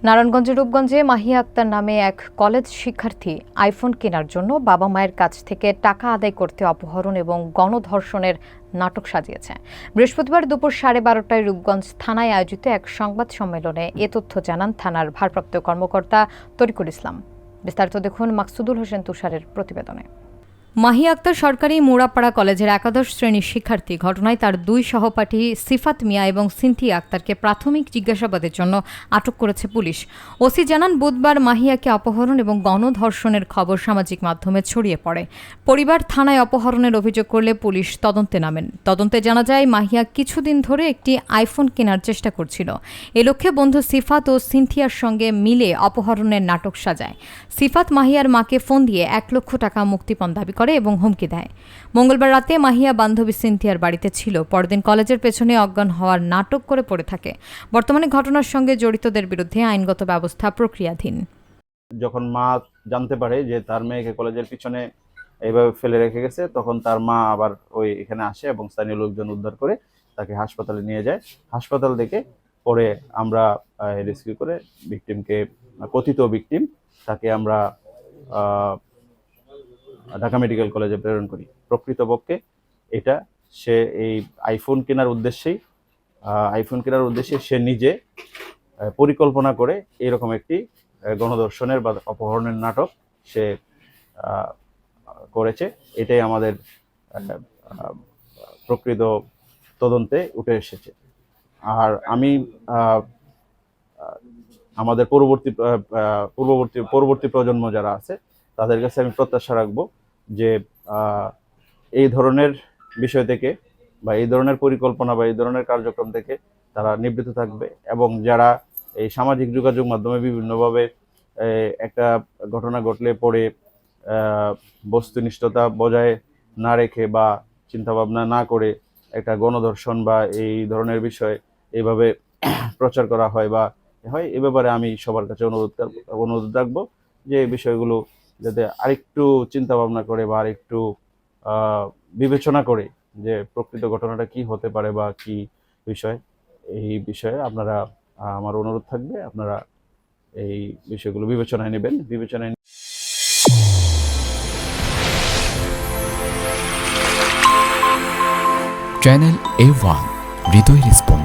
নারায়ণগঞ্জের রূপগঞ্জে মাহিয়া আক্তার নামে এক কলেজ শিক্ষার্থী আইফোন কেনার জন্য বাবা মায়ের কাছ থেকে টাকা আদায় করতে অপহরণ এবং গণধর্ষণের নাটক সাজিয়েছে। বৃহস্পতিবার দুপুর 12:30টায় রূপগঞ্জ থানায় আয়োজিত এক সংবাদ সম্মেলনে এ তথ্য জানান থানার ভারপ্রাপ্ত কর্মকর্তা তরিকুল ইসলাম। বিস্তারিত দেখুন মাকসুদুল হোসেন তুষারের প্রতিবেদনে। মাহিয়া আক্তার সরকারি মোড়াপাড়া কলেজের একাদশ শ্রেণীর শিক্ষার্থী। ঘটনায় তার দুই সহপাঠী সিফাত মিয়া এবং সিনথিয়া আক্তারকে প্রাথমিক জিজ্ঞাসাবাদের জন্য আটক করেছে পুলিশ। ওসি জানান, বুধবার মাহিয়াকে অপহরণ এবং গণধর্ষণের খবর সামাজিক মাধ্যমে ছড়িয়ে পড়ে। পরিবার থানায় অপহরণের অভিযোগ করলে পুলিশ তদন্তে নামেন। তদন্তে জানা যায়, মাহিয়া কিছুদিন ধরে একটি আইফোন কেনার চেষ্টা করছিল। এ লক্ষ্যে বন্ধু সিফাত ও সিনথিয়ার সঙ্গে মিলে অপহরণের নাটক সাজায়। সিফাত মাহিয়ার মাকে ফোন দিয়ে 1 লক্ষ টাকা মুক্তিপণ দাবি করে এবং হুমকি দেয়। মঙ্গলবার রাতে মাহিয়া বান্ধবী সিনথিয়ার বাড়িতে ছিল। পরদিন কলেজের পেছনে অজ্ঞান হওয়ার নাটক করে পড়ে থাকে। বর্তমানে ঘটনার সঙ্গে জড়িতদের বিরুদ্ধে আইনগত ব্যবস্থা প্রক্রিয়াধীন। যখন মা জানতে পারে যে তার মেয়েকে কলেজের পিছনে এইভাবে ফেলে রেখে গেছে, তখন তার মা আবার এখানে আসে এবং স্থানীয় লোকজন উদ্ধার করে তাকে হাসপাতালে নিয়ে যায়। হাসপাতাল থেকে পরে আমরা রেস্কিউ করে ভিকটিমকে, কথিত ভিকটিম, তাকে আমরা ঢাকা মেডিকেল কলেজে প্রেরণ করি। প্রকৃতপক্ষে এটা সে এই আইফোন কেনার উদ্দেশ্যে সে নিজে পরিকল্পনা করে এরকম একটি গণধর্ষণের বা অপহরণের নাটক সে করেছে। এটাই আমাদের প্রকৃত তদন্তে উঠে এসেছে। আর আমি আমাদের পরবর্তী প্রজন্ম যারা আছে তাদের কাছে আমি প্রত্যাশা রাখবো যে এই ধরনের বিষয় থেকে বা এই ধরনের পরিকল্পনা বা এই ধরনের কার্যক্রম থেকে তারা নিবৃত্ত থাকবে, এবং যারা এই সামাজিক যোগাযোগ মাধ্যমে বিভিন্নভাবে একটা ঘটনা ঘটলে পরে বস্তুনিষ্ঠতা বজায় না রেখে বা চিন্তাভাবনা না করে একটা গণধর্ষণ বা এই ধরনের বিষয় এইভাবে প্রচার করা হয় বা এ ব্যাপারে আমি সবার কাছে অনুরোধ রাখবো যে এই বিষয়গুলো যাতে আরেকটু চিন্তা ভাবনা করে বা আরেকটু বিবেচনা করে যে প্রকৃত ঘটনাটা কি হতে পারে বা কি বিষয়, এই বিষয়ে আপনারা, আমার অনুরোধ থাকবে, আপনারা এই বিষয়গুলো বিবেচনায় নেবেন। চ্যানেল A1 হৃদয় রেসপন্স।